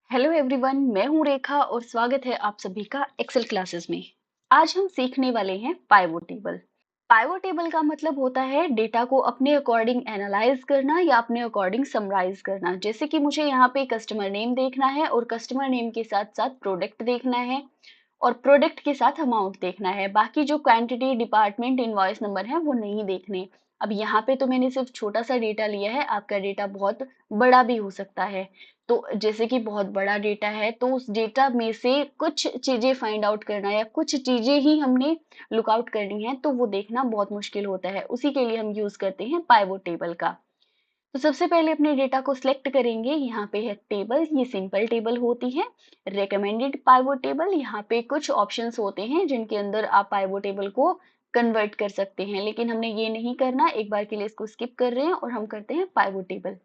Hello everyone, मैं हूं रेखा और स्वागत है आप सभी का एक्सेल क्लासेस में। आज हम सीखने वाले हैं पाइवोट टेबल। पाइवोट टेबल का मतलब होता है डेटा को अपने अकॉर्डिंग एनालाइज करना या अपने अकॉर्डिंग समराइज करना। जैसे कि मुझे यहाँ पे कस्टमर नेम देखना है और कस्टमर नेम के साथ साथ प्रोडक्ट देखना है और प्रोडक्ट के साथ अमाउंट देखना है। बाकी जो क्वांटिटी, डिपार्टमेंट, इनवॉइस नंबर है वो नहीं देखने। अब यहाँ पे तो मैंने सिर्फ छोटा सा डेटा लिया है, आपका डेटा बहुत बड़ा भी हो सकता है। तो जैसे कि बहुत बड़ा डेटा है तो उस डेटा में से कुछ चीजें फाइंड आउट करना या कुछ चीजें ही हमने लुक आउट करनी है तो वो देखना बहुत मुश्किल होता है। उसी के लिए हम यूज करते हैं पाइवोट टेबल का। तो सबसे पहले अपने डेटा को सिलेक्ट करेंगे। यहाँ पे है टेबल, ये सिंपल टेबल होती है। रिकमेंडेड पाइवोट टेबल, यहाँ पे कुछ ऑप्शंस होते हैं जिनके अंदर आप पाइवोट टेबल को कन्वर्ट कर सकते हैं, लेकिन हमने ये नहीं करना। एक बार के लिए इसको स्किप कर रहे हैं और हम करते हैं पाइवोट टेबल।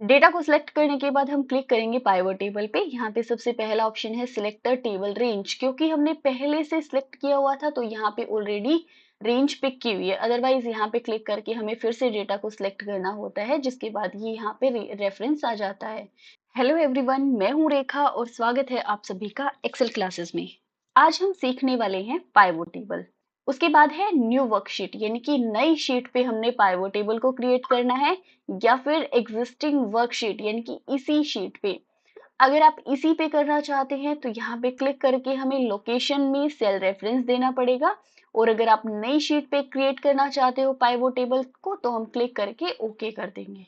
डेटा को सिलेक्ट करने के बाद हम क्लिक करेंगे पाइवोट टेबल पे। यहाँ पे सबसे पहला ऑप्शन है सिलेक्ट टेबल रेंज। क्योंकि हमने पहले से सिलेक्ट किया हुआ था तो यहाँ पे ऑलरेडी रेंज पिक की हुई है। अदरवाइज यहाँ पे क्लिक करके हमें फिर से डेटा को सिलेक्ट करना होता है, जिसके बाद ये यहाँ पे रेफरेंस आ जाता है। हेलो एवरीवन, मैं हूँ रेखा और स्वागत है आप सभी का एक्सेल क्लासेस में। आज हम सीखने वाले हैं पाइवोट टेबल। उसके बाद है न्यू वर्कशीट, यानी कि नई शीट पे हमने पाइवोट टेबल को क्रिएट करना है या फिर एग्जिस्टिंग वर्कशीट यानी कि इसी शीट पे। अगर आप इसी पे करना चाहते हैं तो यहाँ पे क्लिक करके हमें लोकेशन में सेल रेफरेंस देना पड़ेगा। और अगर आप नई शीट पे क्रिएट करना चाहते हो पाइवोट टेबल को तो हम क्लिक करके ओके कर देंगे।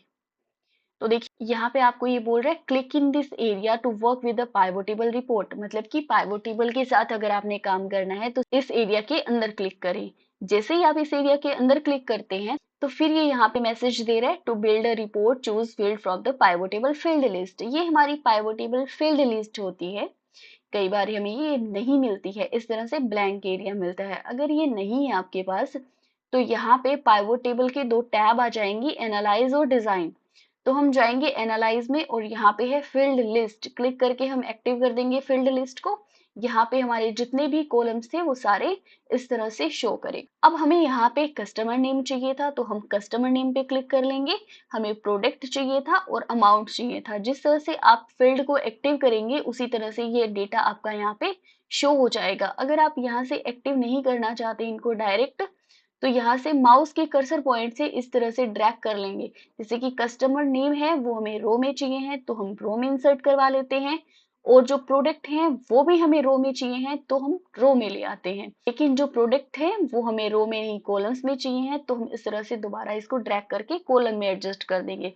तो देखिए यहाँ पे आपको ये बोल रहा है click in this area to work with the pivot table report. मतलब कि पाइवोट टेबल के साथ अगर आपने काम करना है तो इस एरिया के अंदर क्लिक करें। जैसे ही आप इस एरिया के अंदर क्लिक करते हैं तो फिर ये यहाँ पे मैसेज दे रहा है to build a report choose field from the pivot table field list. ये हमारी पाइवोट टेबल फील्ड लिस्ट होती है। कई बार हमें ये नहीं मिलती है, इस तरह से ब्लैंक एरिया मिलता है। अगर ये नहीं है आपके पास तो यहाँ पे पाइवोट टेबल के दो टैब आ जाएंगी, एनालाइज और डिजाइन। तो हम जाएंगे एनालाइज में और यहाँ पे है फील्ड लिस्ट। क्लिक करके हम एक्टिव कर देंगे फील्ड लिस्ट को। यहाँ पे हमारे जितने भी कॉलम्स थे वो सारे इस तरह से शो करें। अब हमें यहाँ पे कस्टमर नेम चाहिए था तो हम कस्टमर नेम पे क्लिक कर लेंगे। हमें प्रोडक्ट चाहिए था और अमाउंट चाहिए था। जिस तरह से आप फील्ड को एक्टिव करेंगे उसी तरह से ये डेटा आपका यहाँ पे शो हो जाएगा। अगर आप यहाँ से एक्टिव नहीं करना चाहते इनको डायरेक्ट तो यहाँ से माउस के कर्सर पॉइंट से इस तरह से ड्रैग कर लेंगे। जैसे कि कस्टमर नेम है वो हमें रो में चाहिए है तो हम रो में इंसर्ट करवा लेते हैं, और जो प्रोडक्ट है वो भी हमें रो में चाहिए हैं तो हम रो में ले आते हैं। लेकिन जो प्रोडक्ट है वो हमें रो में नहीं कॉलम्स में चाहिए हैं तो हम इस तरह से दोबारा इसको ड्रैग करके कॉलम में एडजस्ट कर देंगे।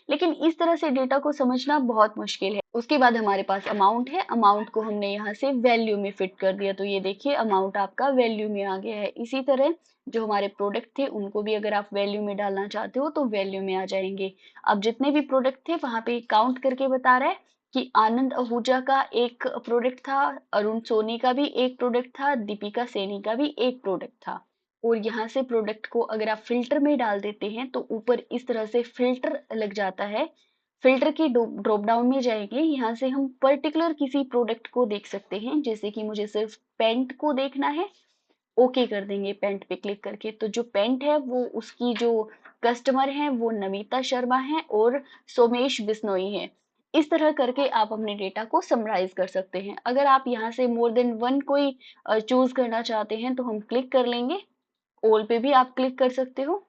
लेकिन इस तरह से डेटा को समझना बहुत मुश्किल है। उसके बाद हमारे पास अमाउंट है। अमाउंट को हमने यहाँ से वैल्यू में फिट कर दिया तो ये देखिए अमाउंट आपका वैल्यू में आ गया है। इसी तरह जो हमारे प्रोडक्ट थे उनको भी अगर आप वैल्यू में डालना चाहते हो तो वैल्यू में आ जाएंगे। अब जितने भी प्रोडक्ट थे वहां पे काउंट करके बता रहा है कि आनंद आहूजा का एक प्रोडक्ट था, अरुण सोनी का भी एक प्रोडक्ट था, दीपिका सेनी का भी एक प्रोडक्ट था। और यहाँ से प्रोडक्ट को अगर आप फिल्टर में डाल देते हैं तो ऊपर इस तरह से फिल्टर लग जाता है। फिल्टर की ड्रॉप डाउन में जाएंगे, यहाँ से हम पर्टिकुलर किसी प्रोडक्ट को देख सकते हैं। जैसे कि मुझे सिर्फ पेंट को देखना है, ओके कर देंगे पेंट पे क्लिक करके। तो जो पेंट है वो उसकी जो कस्टमर है वो नमिता शर्मा है और सोमेश बिश्नोई है। इस तरह करके आप अपने डेटा को समराइज कर सकते हैं। अगर आप यहाँ से मोर देन वन कोई चूज करना चाहते हैं तो हम क्लिक कर लेंगे। ऑल पे भी आप क्लिक कर सकते हो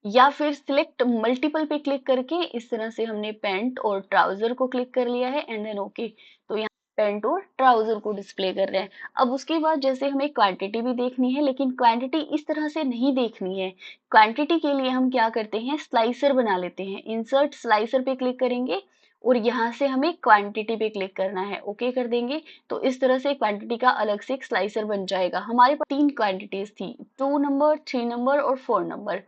या फिर सिलेक्ट मल्टीपल पे क्लिक करके इस तरह से हमने पैंट और ट्राउजर को क्लिक कर लिया है एंड देन ओके। तो यहाँ पैंट और ट्राउजर को डिस्प्ले कर रहे हैं। अब उसके बाद जैसे हमें क्वांटिटी भी देखनी है, लेकिन क्वांटिटी इस तरह से नहीं देखनी है। क्वांटिटी के लिए हम क्या करते हैं, स्लाइसर बना लेते हैं। इंसर्ट स्लाइसर पे क्लिक करेंगे और यहाँ से हमें क्वांटिटी पे क्लिक करना है, ओके कर देंगे। तो इस तरह से क्वांटिटी का अलग से एक स्लाइसर बन जाएगा। हमारे पास तीन क्वांटिटीज थी, 2 नंबर, 3 नंबर और 4 नंबर।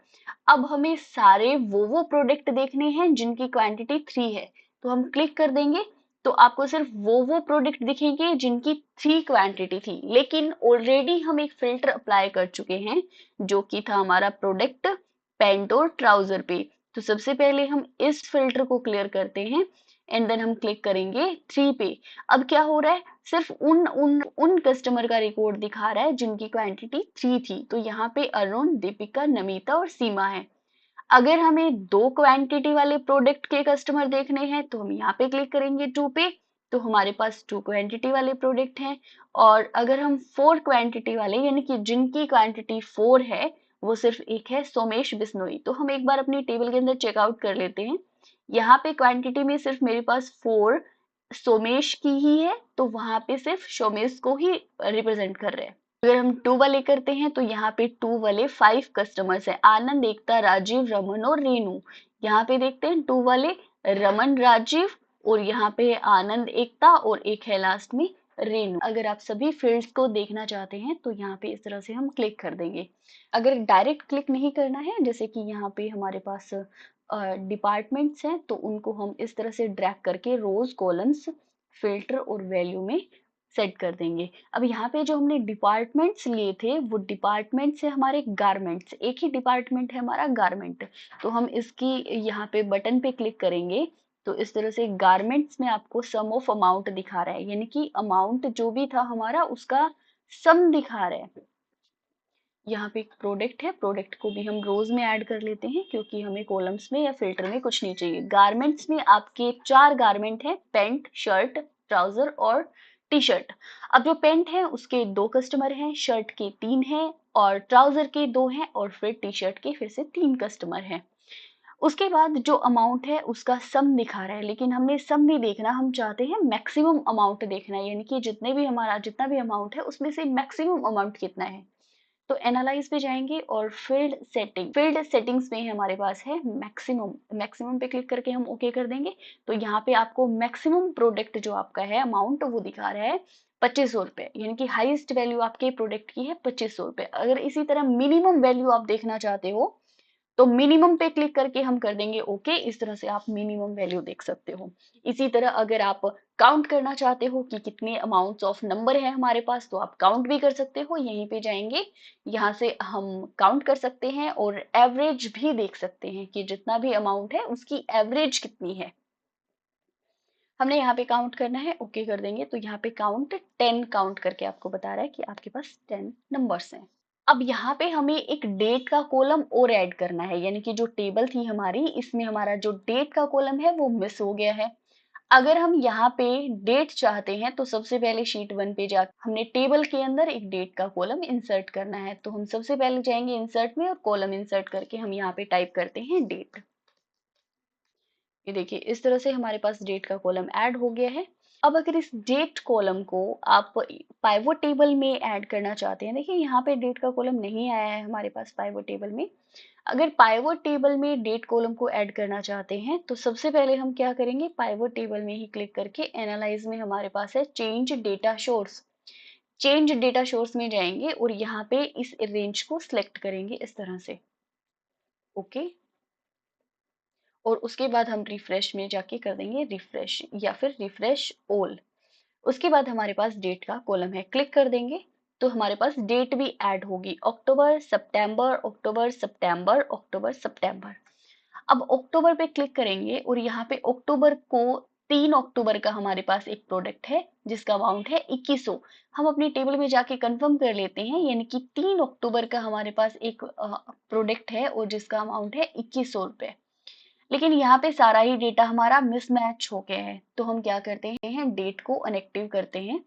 अब हमें सारे वो प्रोडक्ट देखने हैं जिनकी क्वांटिटी 3 है तो हम क्लिक कर देंगे। तो आपको सिर्फ वो प्रोडक्ट दिखेंगे जिनकी 3 क्वांटिटी थी। लेकिन ऑलरेडी हम एक फिल्टर अप्लाई कर चुके हैं जो कि था हमारा प्रोडक्ट पैंट और ट्राउजर पे। तो सबसे पहले हम इस फिल्टर को क्लियर करते हैं एंड देन हम क्लिक करेंगे 3 पे। अब क्या हो रहा है, सिर्फ उन कस्टमर का रिकॉर्ड दिखा रहा है जिनकी क्वांटिटी 3 थी। तो यहाँ पे अरुण, दीपिका, नमिता और सीमा है। अगर हमें 2 क्वांटिटी वाले प्रोडक्ट के कस्टमर देखने हैं तो हम यहाँ पे क्लिक करेंगे 2 पे, तो हमारे पास 2 क्वांटिटी वाले प्रोडक्ट हैं। और अगर हम 4 क्वांटिटी वाले यानी कि जिनकी क्वांटिटी 4 है, वो सिर्फ एक है सोमेश बिश्नोई, तो हम एक बार अपनी टेबल के अंदर चेकआउट कर लेते हैं। यहाँ पे क्वांटिटी में सिर्फ मेरे पास 4 सोमेश की ही है, तो वहां पे सिर्फ सोमेश को ही रिप्रेजेंट कर रहे हैं। अगर हम 2 वाले करते हैं तो यहाँ पे 2 वाले 5 कस्टमर्स हैं, आनंद, एकता, राजीव, रमन और रेनू। यहाँ पे देखते हैं 2 वाले रमन, राजीव, और यहाँ पे है आनंद, एकता, और एक है लास्ट में रेनू। अगर आप सभी फील्ड्स को देखना चाहते हैं तो यहाँ पे इस तरह से हम क्लिक कर देंगे। अगर डायरेक्ट क्लिक नहीं करना है, जैसे कि यहाँ पे हमारे पास डिपार्टमेंट्स हैं, तो उनको हम इस तरह से ड्रैग करके रोज, कॉलम्स, फिल्टर और वैल्यू में सेट कर देंगे। अब यहाँ पे जो हमने डिपार्टमेंट्स लिए थे, वो डिपार्टमेंट से हमारे गारमेंट्स, एक ही डिपार्टमेंट है हमारा गारमेंट, तो हम इसकी यहाँ पे बटन पे क्लिक करेंगे तो इस तरह से गारमेंट्स में आपको सम ऑफ अमाउंट दिखा रहा है, यानी कि अमाउंट जो भी था हमारा उसका सम दिखा रहा है। यहाँ पे एक प्रोडक्ट है, प्रोडक्ट को भी हम रोज में ऐड कर लेते हैं क्योंकि हमें कॉलम्स में या फिल्टर में कुछ नहीं चाहिए। गारमेंट्स में आपके 4 गारमेंट है, पैंट, शर्ट, ट्राउजर और टी शर्ट। अब जो पैंट है उसके 2 कस्टमर हैं, शर्ट के 3 हैं और ट्राउजर के 2 हैं और फिर टी शर्ट के फिर से 3 कस्टमर हैं। उसके बाद जो अमाउंट है उसका सम दिखा रहा है, लेकिन हमने सम नहीं देखना, हम चाहते हैं मैक्सिमम अमाउंट देखना है, यानी कि जितना भी अमाउंट है उसमें से मैक्सिमम अमाउंट कितना है। तो एनालाइज पे जाएंगे और फील्ड सेटिंग्स में हमारे पास है मैक्सिमम, मैक्सिमम पे क्लिक करके हम ओके कर देंगे। तो यहाँ पे आपको मैक्सिमम प्रोडक्ट जो आपका है अमाउंट वो दिखा रहा है 2500 रुपए, यानी कि हाईएस्ट वैल्यू आपके प्रोडक्ट की है 2500 रुपए। अगर इसी तरह मिनिमम वैल्यू आप देखना चाहते हो तो मिनिमम पे क्लिक करके हम कर देंगे ओके। इस तरह से आप मिनिमम वैल्यू देख सकते हो। इसी तरह अगर आप काउंट करना चाहते हो कि कितने अमाउंट्स ऑफ नंबर है हमारे पास, तो आप काउंट भी कर सकते हो। यहीं पे जाएंगे, यहाँ से हम काउंट कर सकते हैं और एवरेज भी देख सकते हैं कि जितना भी अमाउंट है उसकी एवरेज कितनी है। हमने यहाँ पे काउंट करना है, ओके कर देंगे। तो यहाँ पे काउंट 10 काउंट करके आपको बता रहा है कि आपके पास 10 नंबर्स हैं। अब यहाँ पे हमें एक डेट का कॉलम और ऐड करना है, यानी कि जो टेबल थी हमारी, इसमें हमारा जो डेट का कॉलम है वो मिस हो गया है। अगर हम यहाँ पे डेट चाहते हैं तो सबसे पहले शीट 1 पे जाकर हमने टेबल के अंदर एक डेट का कॉलम इंसर्ट करना है। तो हम सबसे पहले जाएंगे इंसर्ट में और कॉलम इंसर्ट करके हम यहाँ पे टाइप करते हैं डेट। ये देखिए इस तरह से हमारे पास डेट का कॉलम ऐड हो गया है। अब अगर इस डेट कॉलम को आप पाइवोट टेबल में ऐड करना चाहते हैं, देखिए यहाँ पे डेट का कॉलम नहीं आया है हमारे पास पाइवोट टेबल में। अगर पाइवोट टेबल में डेट कॉलम को ऐड करना चाहते हैं तो सबसे पहले हम क्या करेंगे, पाइवोट टेबल में ही क्लिक करके एनालाइज में हमारे पास है change data source. Change data source में जाएंगे और यहाँ पे इस रेंज को सिलेक्ट करेंगे इस तरह से, ओके। और उसके बाद हम रिफ्रेश में जाके कर देंगे रिफ्रेश या फिर रिफ्रेश ऑल। उसके बाद हमारे पास डेट का कॉलम है, क्लिक कर देंगे तो हमारे पास डेट भी ऐड होगी, अक्टूबर सितंबर अक्टूबर सितंबर अक्टूबर सितंबर। अब अक्टूबर पे क्लिक करेंगे और यहाँ पे अक्टूबर को 3 अक्टूबर का हमारे पास एक प्रोडक्ट है जिसका अमाउंट है 2100। हम अपनी टेबल में जाके कंफर्म कर लेते हैं, यानी कि 3 अक्टूबर का हमारे पास एक प्रोडक्ट है और जिसका अमाउंट है 2100 रुपए। लेकिन यहाँ पे सारा ही डेटा हमारा मिसमैच हो गया है, तो हम क्या करते हैं, डेट को अनएक्टिव करते हैं।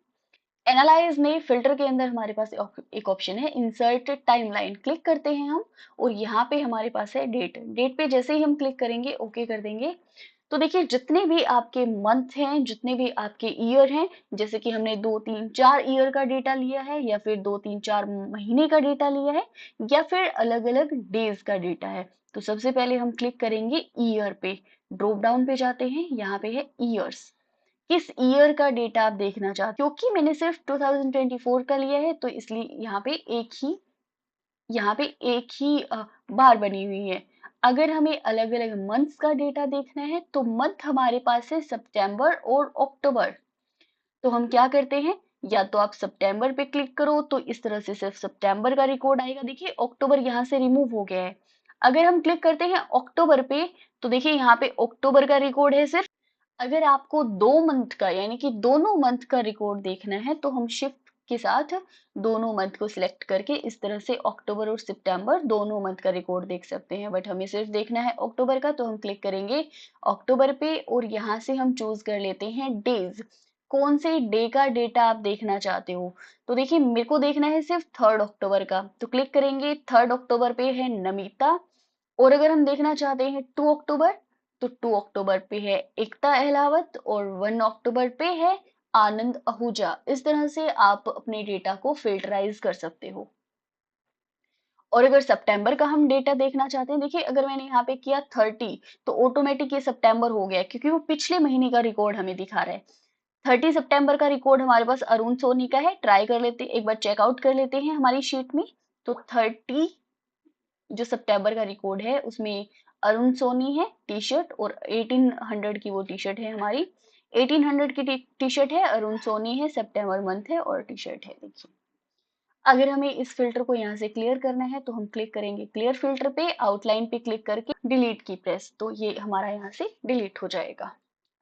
एनालाइज में फिल्टर के अंदर हमारे पास एक ऑप्शन है इंसर्ट टाइमलाइन, क्लिक करते हैं हम और यहाँ पे हमारे पास है डेट। डेट पे जैसे ही हम क्लिक करेंगे ओके कर देंगे तो देखिए जितने भी आपके मंथ हैं, जितने भी आपके ईयर हैं, जैसे कि हमने 2 3 4 ईयर का डेटा लिया है या फिर 2 3 4 महीने का डेटा लिया है या फिर अलग अलग डेज का डेटा है, तो सबसे पहले हम क्लिक करेंगे ईयर पे। ड्रॉप डाउन पे जाते हैं, यहाँ पे है ईयर्स। किस ईयर का डेटा आप देखना चाहते हो, क्योंकि मैंने सिर्फ 2024 का लिया है तो इसलिए यहाँ पे एक ही बार बनी हुई है। अगर हमें अलग अलग मंथ्स का डेटा देखना है तो मंथ हमारे पास है सितंबर और अक्टूबर। तो हम क्या करते हैं, या तो आप सितंबर पे क्लिक करो तो इस तरह से सिर्फ सितंबर का रिकॉर्ड आएगा, देखिए अक्टूबर यहाँ से रिमूव हो गया है। अगर हम क्लिक करते हैं अक्टूबर पे तो देखिए यहाँ पे अक्टूबर का रिकॉर्ड है सिर्फ। अगर आपको 2 मंथ का यानी कि दोनों मंथ का रिकॉर्ड देखना है तो हम शिफ्ट के साथ दोनों मंथ को सिलेक्ट करके इस तरह से अक्टूबर और सितंबर दोनों मंथ का रिकॉर्ड देख सकते हैं। बट हमें सिर्फ देखना है अक्टूबर का, तो हम क्लिक करेंगे अक्टूबर पे और यहाँ से हम चूज कर लेते हैं डेज। कौन से डे का डेटा आप देखना चाहते हो? तो देखिए मेरे को देखना है सिर्फ 3 अक्टूबर का, तो क्लिक करेंगे। 3 अक्टूबर पे है नमिता। और अगर हम देखना चाहते हैं 2 अक्टूबर, तो 2 अक्टूबर पे है एकता अहलावत और 1 अक्टूबर पे है आनंद आहूजा। इस तरह से आप अपने डेटा को फिल्टराइज कर सकते हो। और अगर सितंबर का हम डेटा देखना चाहते हैं, देखिए अगर मैंने यहाँ पे किया 30, तो ऑटोमेटिक ये सितंबर हो गया क्योंकि वो पिछले महीने का रिकॉर्ड हमें दिखा रहा है। 30 सितंबर का रिकॉर्ड हमारे पास अरुण सोनी का है। ट्राई कर लेते, एक बार चेकआउट कर लेते हैं हमारी शीट में। तो 30 जो सितंबर का रिकॉर्ड है उसमें अरुण सोनी है टी शर्ट, और 1800 की वो टी शर्ट है हमारी। 1800 की टी शर्ट है, अरुण सोनी है, सितंबर मंथ है और टी शर्ट है। देखिए अगर हमें इस फिल्टर को यहाँ से क्लियर करना है तो हम क्लिक करेंगे क्लियर फिल्टर पे, आउटलाइन पे क्लिक करके डिलीट की प्रेस, तो ये हमारा यहाँ से डिलीट हो जाएगा।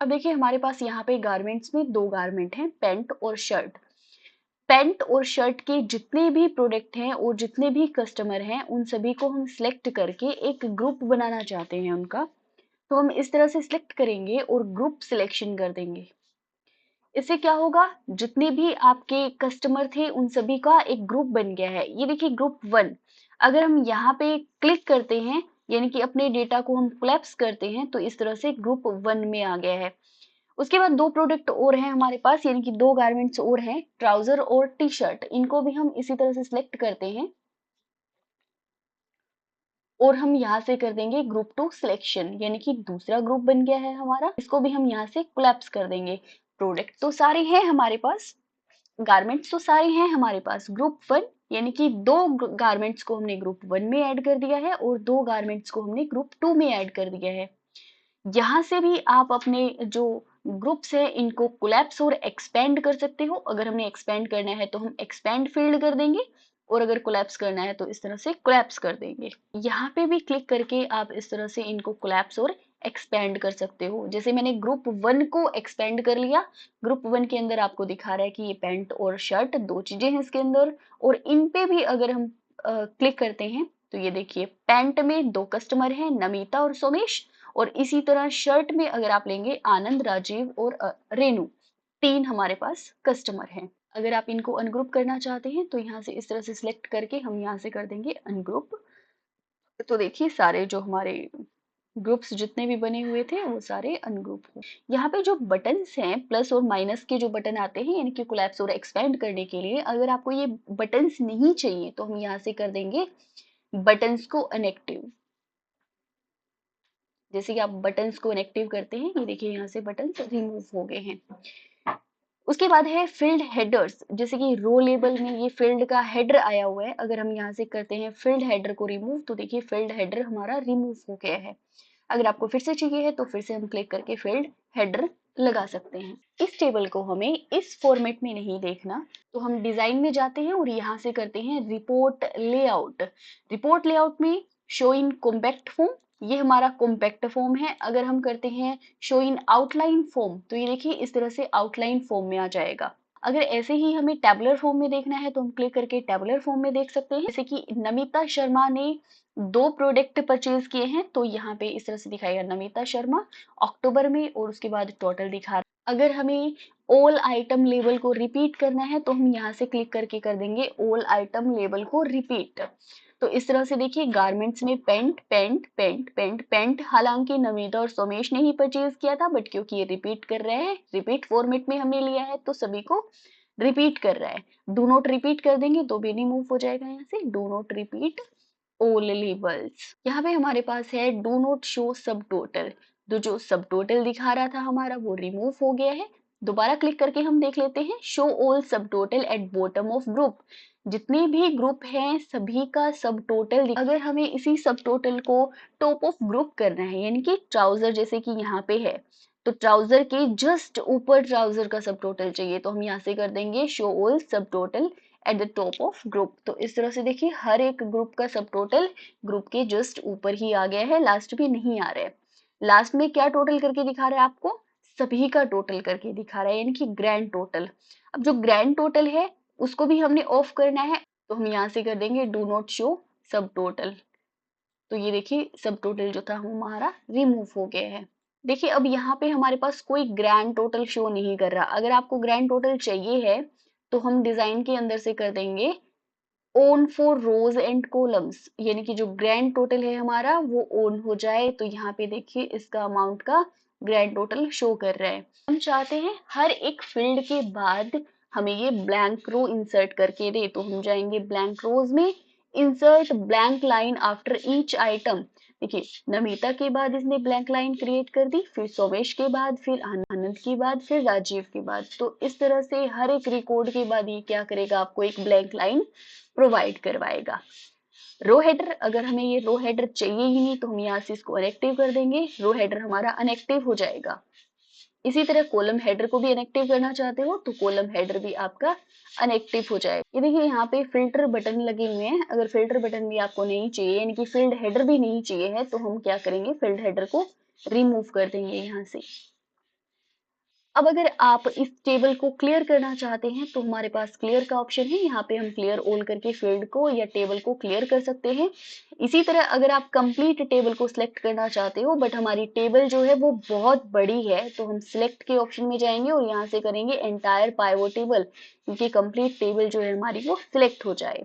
अब देखिए हमारे पास यहाँ पे गारमेंट्स में दो गारमेंट हैं, पैंट और शर्ट। पैंट और शर्ट के जितने भी प्रोडक्ट हैं और जितने भी कस्टमर हैं उन सभी को हम सिलेक्ट करके एक ग्रुप बनाना चाहते हैं उनका। तो हम इस तरह से सिलेक्ट करेंगे और ग्रुप सिलेक्शन कर देंगे। इससे क्या होगा, जितने भी आपके कस्टमर थे उन सभी का एक ग्रुप बन गया है। ये देखिए ग्रुप 1। अगर हम यहाँ पे क्लिक करते हैं, यानी कि अपने डेटा को हम कोलैप्स करते हैं, तो इस तरह से ग्रुप 1 में आ गया है। उसके बाद दो प्रोडक्ट और हैं हमारे पास, यानी कि दो गारमेंट्स और हैं, ट्राउजर और टी शर्ट। इनको भी हम इसी तरह से सिलेक्ट करते हैं और हम यहाँ से कर देंगे ग्रुप 2 सिलेक्शन, यानी कि दूसरा ग्रुप बन गया है हमारा। इसको भी हम यहाँ से कोलैप्स कर देंगे। प्रोडक्ट तो सारे हैं हमारे पास, गारमेंट्स तो सारे हैं हमारे पास। ग्रुप 1 यानी कि दो गारमेंट्स को हमने ग्रुप 1 में ऐड कर दिया है और दो गारमेंट्स को हमने ग्रुप 2 में ऐड कर दिया है। यहाँ से भी आप अपने जो ग्रुप्स है इनको कोलैप्स और एक्सपेंड कर सकते हो। अगर हमें एक्सपेंड करना है तो हम एक्सपेंड फील्ड कर देंगे, और अगर कोलैप्स करना है तो इस तरह से कोलैप्स कर देंगे। यहाँ पे भी क्लिक करके आप इस तरह से इनको कोलैप्स और एक्सपेंड कर सकते हो। जैसे मैंने ग्रुप 1 को एक्सपेंड कर लिया, ग्रुप 1 के अंदर आपको दिखा रहा है कि ये पैंट और शर्ट दो चीजें हैं इसके अंदर, और इन पे भी अगर हम क्लिक करते हैं तो ये देखिए पैंट में दो कस्टमर हैं, नमिता और सोमेश, और इसी तरह शर्ट में अगर आप लेंगे आनंद, राजीव और रेनू, तीन हमारे पास कस्टमर हैं। अगर आप इनको अनग्रुप करना चाहते हैं तो यहाँ से इस तरह से सिलेक्ट करके हम यहाँ से कर देंगे अनग्रुप। तो देखिए सारे जो हमारे ग्रुप्स जितने भी बने हुए थे वो सारे अनग्रुप हो। यहाँ पे जो बटन्स हैं प्लस और माइनस के जो बटन आते हैं, यानी कि कोलैप्स और एक्सपेंड करने के लिए, अगर आपको ये बटन्स नहीं चाहिए तो हम यहाँ से कर देंगे बटन्स को अनएक्टिव। जैसे कि आप बटन्स को इनएक्टिव करते हैं, ये देखिए यहाँ से बटन्स रिमूव हो गए हैं। उसके बाद है फील्ड हेडर्स, जैसे कि रो लेबल में ये फील्ड का हेडर आया हुआ है। अगर हम यहाँ से करते हैं फील्ड हेडर को रिमूव, तो देखिए फील्ड हेडर हमारा रिमूव हो गया है। अगर आपको फिर से चाहिए है तो फिर से हम क्लिक करके फील्ड हेडर लगा सकते हैं। इस टेबल को हमें इस फॉर्मेट में नहीं देखना, तो हम डिजाइन में जाते हैं और यहाँ से करते हैं रिपोर्ट लेआउट। रिपोर्ट लेआउट में शो इन कॉम्पैक्ट फॉर्म, ये हमारा कॉम्पैक्ट फॉर्म है। अगर हम करते हैं शो इन आउटलाइन फॉर्म, तो ये देखिए इस तरह से आउटलाइन फॉर्म में आ जाएगा। अगर ऐसे ही हमें टैबुलर फॉर्म में देखना है तो हम क्लिक करके टैबुलर फॉर्म में देख सकते हैं। जैसे कि नमिता शर्मा ने दो प्रोडक्ट परचेज किए हैं, तो यहाँ पे इस तरह से दिखाएगा नमिता शर्मा अक्टूबर में, और उसके बाद टोटल दिखा रहा है। अगर हमें ऑल आइटम लेबल को रिपीट करना है तो हम यहाँ से क्लिक करके कर देंगे ऑल आइटम लेबल को रिपीट। तो इस तरह से देखिए गारमेंट्स में pant pant pant pant pant, हालांकि नमिता और सोमेश ने ही परचेज किया था, बट क्योंकि ये रिपीट कर रहे हैं, रिपीट फॉर्मेट में हमने लिया है तो सभी को रिपीट कर रहा है। डू नॉट रिपीट कर देंगे तो भी रिमूव हो जाएगा। यहाँ से do not repeat all labels. यहाँ पे हमारे पास है डू नॉट शो सब टोटल, तो जो सब टोटल दिखा रहा था हमारा वो रिमूव हो गया है। दोबारा क्लिक करके हम देख लेते हैं शो ऑल सब total at bottom of group, जितने भी ग्रुप हैं सभी का सब टोटल। अगर हमें इसी सब टोटल को टॉप ऑफ ग्रुप करना है, यानी कि ट्राउजर जैसे कि यहाँ पे है, तो ट्राउजर के जस्ट ऊपर ट्राउजर का सब टोटल चाहिए, तो हम यहाँ से कर देंगे शो ऑल सब total at the top of group. तो इस तरह से देखिए हर एक ग्रुप का सब टोटल ग्रुप के जस्ट ऊपर ही आ गया है, लास्ट में नहीं आ रहा है। लास्ट में क्या टोटल करके दिखा रहा है आपको, सभी का टोटल करके दिखा रहा है, यानी कि ग्रैंड टोटल। अब जो ग्रैंड टोटल है उसको भी हमने ऑफ करना है, तो हम यहाँ से कर देंगे डू नॉट शो सब टोटल। तो ये देखिए सब टोटल जो था हमारा रिमूव हो गया है। देखिए अब यहाँ पे हमारे पास कोई ग्रैंड टोटल शो नहीं कर रहा। अगर आपको ग्रैंड टोटल चाहिए है तो हम डिजाइन के अंदर से कर देंगे on for rows and columns, यानी कि जो ग्रैंड टोटल है हमारा वो ओन हो जाए। तो यहाँ पे देखिए इसका अमाउंट का ग्रैंड टोटल शो कर रहा है। हम चाहते हैं हर एक फील्ड के बाद हमें ये ब्लैंक रो इंसर्ट करके दे, तो हम जाएंगे ब्लैंक रोज में, insert blank line after each item. देखिए नमिता के बाद इसने ब्लैंक लाइन क्रिएट कर दी, फिर सोमेश के बाद, फिर आनंद के बाद, फिर राजीव के बाद। तो इस तरह से हर एक रिकॉर्ड के बाद ये क्या करेगा, आपको एक ब्लैंक लाइन प्रोवाइड करवाएगा। रो हेडर, अगर हमें ये रो हेडर चाहिए ही नहीं तो हम यहाँ से इसको अनएक्टिव कर देंगे, रो हेडर हमारा अनएक्टिव हो जाएगा। इसी तरह कॉलम हेडर को भी अनएक्टिव करना चाहते हो तो कॉलम हेडर भी आपका अनएक्टिव हो जाएगा। ये देखिए यहाँ पे फिल्टर बटन लगे हुए हैं, अगर फिल्टर बटन भी आपको नहीं चाहिए, यानी कि फील्ड हेडर भी नहीं चाहिए है, तो हम क्या करेंगे, फील्ड हेडर को रिमूव कर देंगे यहाँ से। अब अगर आप इस टेबल को क्लियर करना चाहते हैं तो हमारे पास क्लियर का ऑप्शन है, यहाँ पे हम क्लियर ऑल करके फील्ड को या टेबल को क्लियर कर सकते हैं। इसी तरह अगर आप कंप्लीट टेबल को सिलेक्ट करना चाहते हो बट हमारी टेबल जो है वो बहुत बड़ी है, तो हम सिलेक्ट के ऑप्शन में जाएंगे और यहाँ से करेंगे एंटायर पाइवोट टेबल, क्योंकि कंप्लीट टेबल जो है हमारी वो सिलेक्ट हो जाए।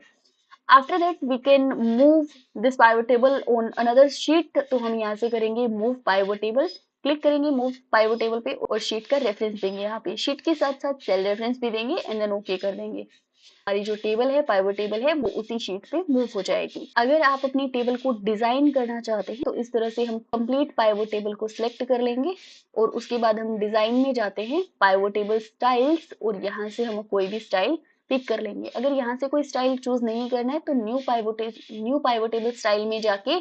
After that we can move this pivot table on another sheet, तो हम यहाँ से करेंगे मूव पाइवोट टेबल, क्लिक करेंगे मूव पाइवोट टेबल पे और शीट का रेफरेंस देंगे, यहाँ पे शीट के साथ साथ सेल रेफरेंस भी देंगे एंड देन ओके कर देंगे। हमारी जो टेबल है पाइवोट टेबल है वो उसी शीट पे मूव हो जाएगी। अगर आप अपनी टेबल को डिजाइन करना चाहते हैं तो इस तरह से हम कंप्लीट पाइवोट टेबल को सिलेक्ट कर लेंगे और उसके बाद हम डिजाइन में जाते हैं, पाइवोट टेबल स्टाइल्स, और यहाँ से हम कोई भी स्टाइल पिक कर लेंगे। अगर यहाँ से कोई स्टाइल चूज नहीं करना है तो न्यू पाइवोट टेबल स्टाइल में जाके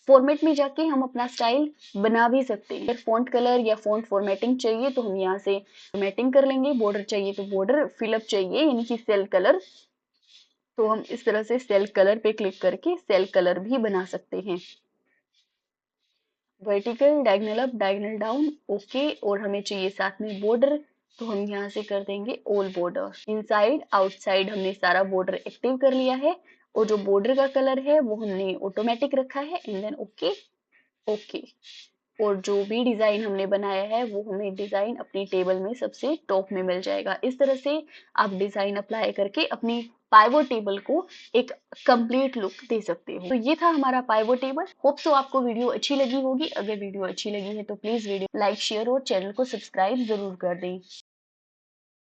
फॉर्मेट में जाके हम अपना स्टाइल बना भी सकते हैं। अगर फॉन्ट कलर या फॉन्ट फॉर्मेटिंग चाहिए तो हम यहाँ से फॉर्मेटिंग कर लेंगे, बॉर्डर चाहिए तो बॉर्डर, फिलअप चाहिए यानी कि सेल कलर, तो हम इस तरह से सेल कलर पे क्लिक करके सेल कलर भी बना सकते हैं। Vertical, diagonal up, diagonal down, okay. और हमें चाहिए साथ में बॉर्डर, तो हम यहाँ से कर देंगे ऑल बॉर्डर। इनसाइड आउटसाइड हमने सारा बॉर्डर एक्टिव कर लिया है और जो बॉर्डर का कलर है वो हमने ऑटोमेटिक रखा है एंड देन ओके ओके। और जो भी डिजाइन हमने बनाया है वो हमें डिजाइन अपनी टेबल में सबसे टॉप में मिल जाएगा। इस तरह से आप डिजाइन अप्लाई करके अपनी पाइवोट टेबल को एक कंप्लीट लुक दे सकते हो। तो ये था हमारा पाइवोट टेबल। होप सो आपको वीडियो अच्छी लगी होगी। अगर वीडियो अच्छी लगी है तो प्लीज वीडियो लाइक, शेयर और चैनल को सब्सक्राइब जरूर कर दें।